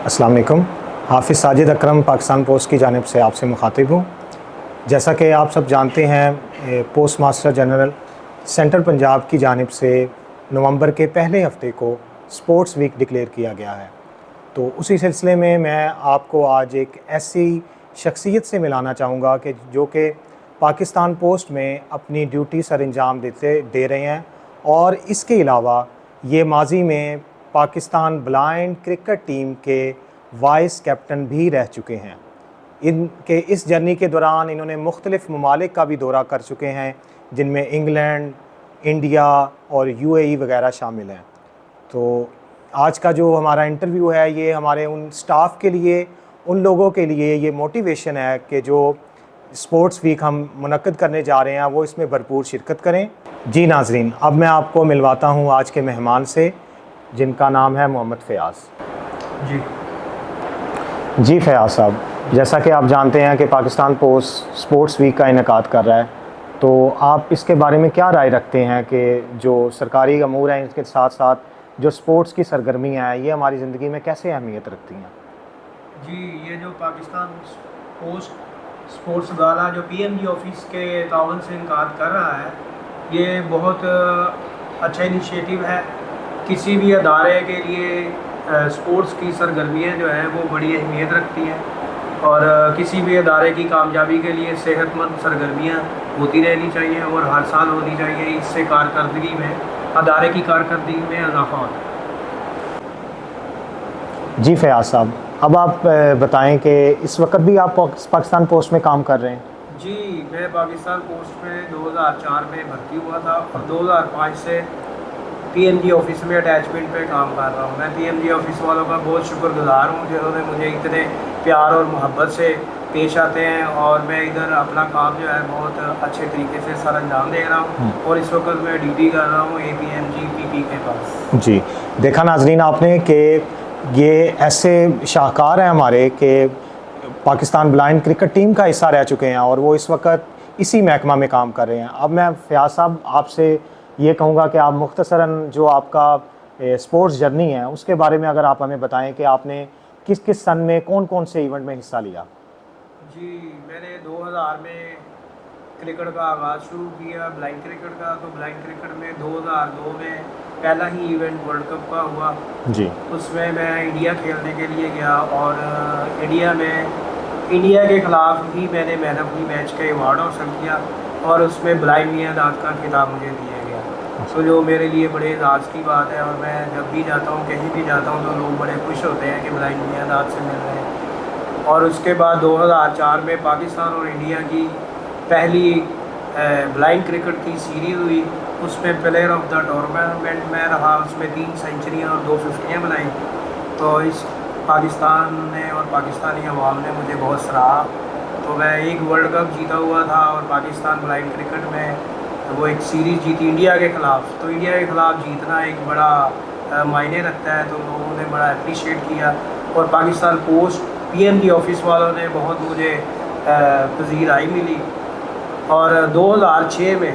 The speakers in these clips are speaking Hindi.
अस्सलाम वालेकुम। हाफ़िज़ साजिद अकरम पाकिस्तान पोस्ट की जानिब से आपसे मुखातिब हूँ। जैसा कि आप सब जानते हैं, post master general central Punjab की जानिब से नवंबर के पहले हफ़्ते को स्पोर्ट्स वीक डिक्लेयर किया गया है। तो उसी सिलसिले में मैं आपको आज एक ऐसी शख्सियत से मिलाना चाहूँगा कि जो कि पाकिस्तान पोस्ट में अपनी ड्यूटी सर अंजाम दे रहे हैं, और इसके अलावा ये माजी में पाकिस्तान ब्लाइंड क्रिकेट टीम के वाइस कैप्टन भी रह चुके हैं। इनके इस जर्नी के दौरान इन्होंने मुख्तलिफ़ ममालिक का भी दौरा कर चुके हैं, जिनमें इंग्लैंड, इंडिया और यूएई वगैरह शामिल हैं। तो आज का जो हमारा इंटरव्यू है, ये हमारे उन स्टाफ के लिए, उन लोगों के लिए ये मोटिवेशन है कि जो स्पोर्ट्स वीक हम मुनक्किद करने जा रहे हैं वो इसमें भरपूर शिरकत करें। जी नाज़रीन, अब मैं आपको मिलवाता हूँ आज के मेहमान से, जिनका नाम है मोहम्मद फ़याज़। जी फ़याज़ साहब, जैसा कि आप जानते हैं कि पाकिस्तान पोस्ट स्पोर्ट्स वीक का इनेकाद कर रहा है, तो आप इसके बारे में क्या राय रखते हैं कि जो सरकारी अमूर हैं इसके साथ साथ जो स्पोर्ट्स की सरगर्मियाँ हैं, ये हमारी ज़िंदगी में कैसे अहमियत रखती हैं? जी, ये जो पाकिस्तान पोस्ट स्पोर्ट्स गाला जो पीएमजी ऑफिस के ताउन से इनकाद कर रहा है, ये बहुत अच्छा इनिशिएटिव है। किसी भी अदारे के लिए स्पोर्ट्स की सरगर्मियाँ जो हैं वो बड़ी अहमियत रखती हैं, और किसी भी अदारे की कामयाबी के लिए सेहतमंद सरगर्मियाँ होती रहनी चाहिए और हर साल होनी चाहिए। इससे कारकर्दगी में, अदारे की कारकर्दगी में इजाफा होता है। जी फ़याज़ साहब, अब आप बताएं कि इस वक्त भी आप पाकिस्तान पोस्ट में काम कर रहे हैं? जी, मैं पाकिस्तान पोस्ट में 2004 में भर्ती हुआ था और 2005 से पीएमजी ऑफिस में अटैचमेंट पे काम कर रहा हूँ। मैं पीएमजी ऑफिस वालों का बहुत शुक्रगुज़ार हूँ, जिन्होंने मुझे इतने प्यार और मोहब्बत से पेश आते हैं, और मैं इधर अपना काम जो है बहुत अच्छे तरीके से सर अंजाम दे रहा हूँ। और इस वक्त मैं ड्यूटी कर रहा हूँ APMG PP के पास। जी, देखा नाज़रीन आपने कि ये ऐसे शाहकार हैं हमारे कि पाकिस्तान ब्लाइंड क्रिकेट टीम का हिस्सा रह चुके हैं और वो इस वक्त इसी महकमा में काम कर रहे हैं। अब मैं फ़याज़ साहब आपसे ये कहूँगा कि आप मुख्तसरन जो आपका स्पोर्ट्स जर्नी है उसके बारे में अगर आप हमें बताएं कि आपने किस किस सन में कौन कौन से इवेंट में हिस्सा लिया? जी, मैंने 2000 में क्रिकेट का आगाज़ शुरू किया, ब्लाइंड क्रिकेट का। तो ब्लाइंड क्रिकेट में 2002 में पहला ही इवेंट वर्ल्ड कप का हुआ। जी, उसमें मैं इंडिया खेलने के लिए गया, और इंडिया के ख़िलाफ़ ही मैंने मैन ऑफ द मैच का अवार्ड हासिल किया, और उसमें ब्लाइंड मियाँदाद का खिताब मुझे दिया गया। तो जो मेरे लिए बड़े एजाज़ की बात है, और मैं जब भी जाता हूँ, कहीं भी जाता हूँ, तो लोग बड़े खुश होते हैं कि ब्लाइंड मियाँदाद से मिल रहे हैं। और उसके बाद 2004 में पाकिस्तान और इंडिया की पहली ब्लाइंड क्रिकेट की सीरीज़ हुई। उसमें प्लेयर ऑफ द टूर्नामेंट में रहा, उसमें 3 सेंचुरियाँ और 2 फिफ्टियाँ बनाई। तो इस पाकिस्तान ने और पाकिस्तानी अवाम ने मुझे बहुत सराहा। तो मैं एक वर्ल्ड कप जीता हुआ था, और पाकिस्तान ब्लाइंड क्रिकेट में वो एक सीरीज़ जीती इंडिया के ख़िलाफ़। तो इंडिया के ख़िलाफ़ जीतना एक बड़ा मायने रखता है, तो लोगों ने बड़ा अप्रिशिएट किया। और पाकिस्तान पोस्ट पीएमजी ऑफिस वालों ने बहुत मुझे पज़ीराई मिली। और 2006 में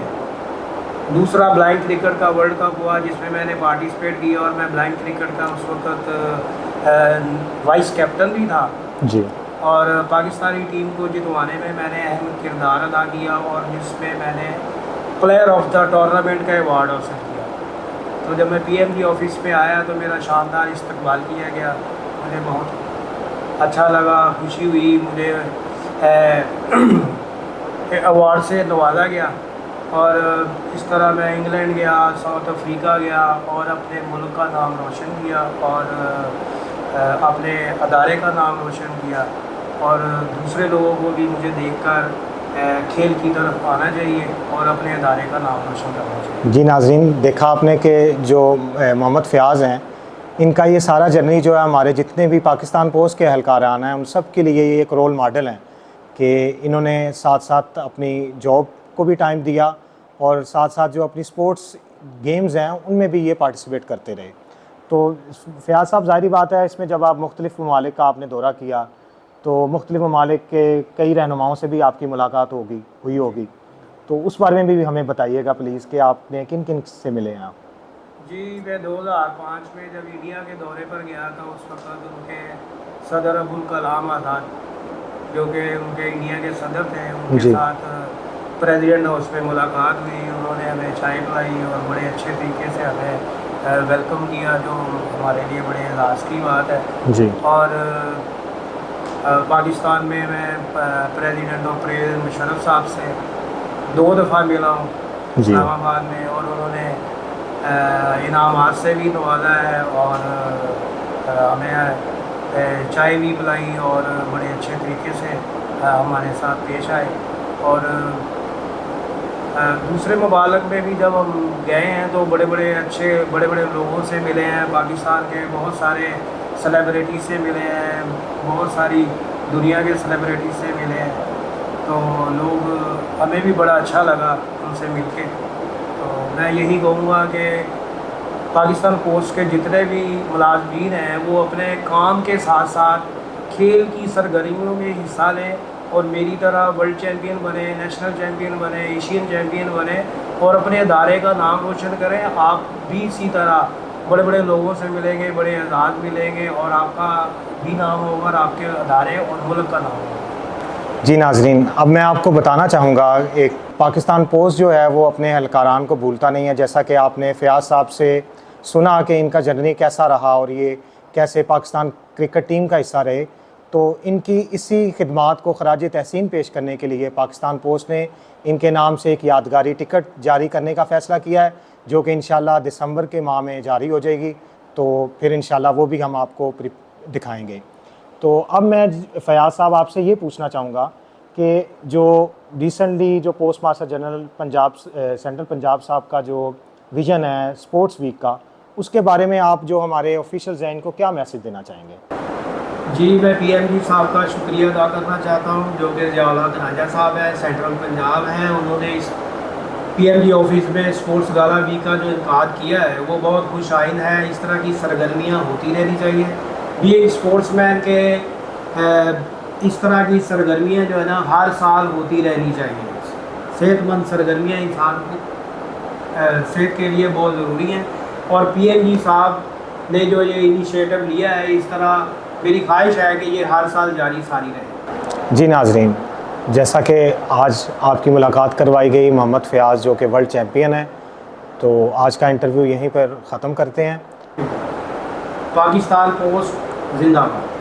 दूसरा ब्लाइंड क्रिकेट का वर्ल्ड कप हुआ, जिसमें मैंने पार्टिसिपेट किया, और मैं ब्लाइंड क्रिकेट का उस वक्त वाइस कैप्टन भी था। जी, और पाकिस्तानी टीम को जितवाने में मैंने अहम किरदार अदा किया, और जिसमें मैंने प्लेयर ऑफ द टूर्नामेंट का अवार्ड हासिल किया। तो जब मैं पीएमजी ऑफिस में आया तो मेरा शानदार इस्तकबाल किया गया। मुझे बहुत अच्छा लगा, खुशी हुई। मुझे अवार्ड से नवाजा गया, और इस तरह मैं इंग्लैंड गया, साउथ अफ्रीका गया, और अपने मुल्क का नाम रोशन किया, और अपने अदारे का नाम रोशन किया। और दूसरे लोगों को भी मुझे देखकर खेल की तरफ आना चाहिए और अपने अदारे का नाम रोशन करना चाहिए। जी नाज़रीन, देखा आपने कि जो मोहम्मद फ़याज़ हैं, इनका ये सारा जर्नी जो है हमारे जितने भी पाकिस्तान पोस्ट के एहलकारान हैं उन सब के लिए ये एक रोल मॉडल हैं कि इन्होंने साथ साथ अपनी जॉब को भी टाइम दिया, और साथ साथ जो अपनी स्पोर्ट्स गेम्स हैं उनमें भी ये पार्टिसिपेट करते रहे। तो फ़याज़ साहब, ज़ाहिर बात है इसमें जब आप मुख्तलिफ़ ममालिक का आपने दौरा किया तो मुख्तलिफ़ ममालिक के कई रहनुमाओं से भी आपकी मुलाकात हुई होगी, तो उस बारे में भी हमें बताइएगा प्लीज़ कि आपने किन किन से मिले हैं आप? जी, मैं 2005 में जब इंडिया के दौरे पर गया था, उस वक्त उनके सदर अबुल कलाम आज़ाद, जो कि उनके इंडिया के सदर थे, उनके जी। साथ प्रेसिडेंट हाउस में मुलाकात हुई। उन्होंने हमें चाय पिलाई और बड़े अच्छे तरीके से हमें वेलकम किया, जो हमारे लिए बड़े एजाज़ की बात है। जी। और पाकिस्तान में मैं प्रेसिडेंट ऑफ प्रेज मुशर्रफ साहब से 2 दफ़ा मिला हूँ जी। इस्लामाबाद में, और उन्होंने इनामात से भी नवाजा है और हमें चाय भी पिलाई और बड़े अच्छे तरीके से हमारे साथ पेश आए। और दूसरे ममालिक में भी जब हम गए हैं तो बड़े बड़े लोगों से मिले हैं, पाकिस्तान के बहुत सारे सेलिब्रिटी से मिले हैं, बहुत सारी दुनिया के सेलिब्रिटी से मिले हैं। तो लोग, हमें भी बड़ा अच्छा लगा उनसे मिलके। तो मैं यही कहूँगा कि पाकिस्तान पोस्ट के जितने भी मुलाजमीन हैं वो अपने काम के साथ साथ खेल की सरगर्मियों में हिस्सा लें और मेरी तरह वर्ल्ड चैम्पियन बने, नेशनल चैम्पियन बने, एशियन चैम्पियन बने और अपने अदारे का नाम रोशन करें। आप भी इसी तरह बड़े बड़े लोगों से मिलेंगे, बड़े एजाज़ मिलेंगे और आपका भी नाम होगा और आपके अदारे और मुल्क का नाम होगा। जी नाजरीन, अब मैं आपको बताना चाहूँगा, एक पाकिस्तान पोस्ट जो है वो अपने एहलकारान को भूलता नहीं है। जैसा कि आपने फ़याज़ साहब से सुना कि इनका जर्नी कैसा रहा और ये कैसे पाकिस्तान क्रिकेट टीम का हिस्सा रहे, तो इनकी इसी खिदमात को खराज तहसीन पेश करने के लिए पाकिस्तान पोस्ट ने इनके नाम से एक यादगारी टिकट जारी करने का फ़ैसला किया है, जो कि इंशाल्लाह दिसंबर के माह में जारी हो जाएगी। तो फिर इंशाल्लाह वो भी हम आपको दिखाएंगे। तो अब मैं फ़याज़ साहब आपसे ये पूछना चाहूँगा कि जो रिसेंटली जो post master general Punjab central Punjab साहब का जो विज़न है स्पोर्ट्स वीक का, उसके बारे में आप जो हमारे ऑफिशियल ज़हन को क्या मैसेज देना चाहेंगे? जी, मैं पीएमजी साहब का शुक्रिया अदा करना चाहता हूँ, जो कि ज़िया-उल-हक राजा साहब हैं, सेंट्रल पंजाब हैं। उन्होंने इस पीएमजी ऑफिस में स्पोर्ट्स गाला वीक का जो इनकाद किया है वो बहुत खुशाइन है। इस तरह की सरगर्मियाँ होती रहनी चाहिए। ये स्पोर्ट्समैन के इस तरह की सरगर्मियाँ जो है ना हर साल होती रहनी चाहिए। सेहतमंद सरगर्मियाँ इंसान की सेहत के लिए बहुत ज़रूरी हैं और पीएमजी साहब ने जो ये इनिशिएटिव लिया है, इस तरह मेरी ख्वाहिश है कि ये हर साल जारी सारी रहे। जी नाजरीन, जैसा कि आज आपकी मुलाकात करवाई गई मोहम्मद फ़याज़ जो कि वर्ल्ड चैम्पियन है, तो आज का इंटरव्यू यहीं पर ख़त्म करते हैं। पाकिस्तान पोस्ट जिंदाबाद।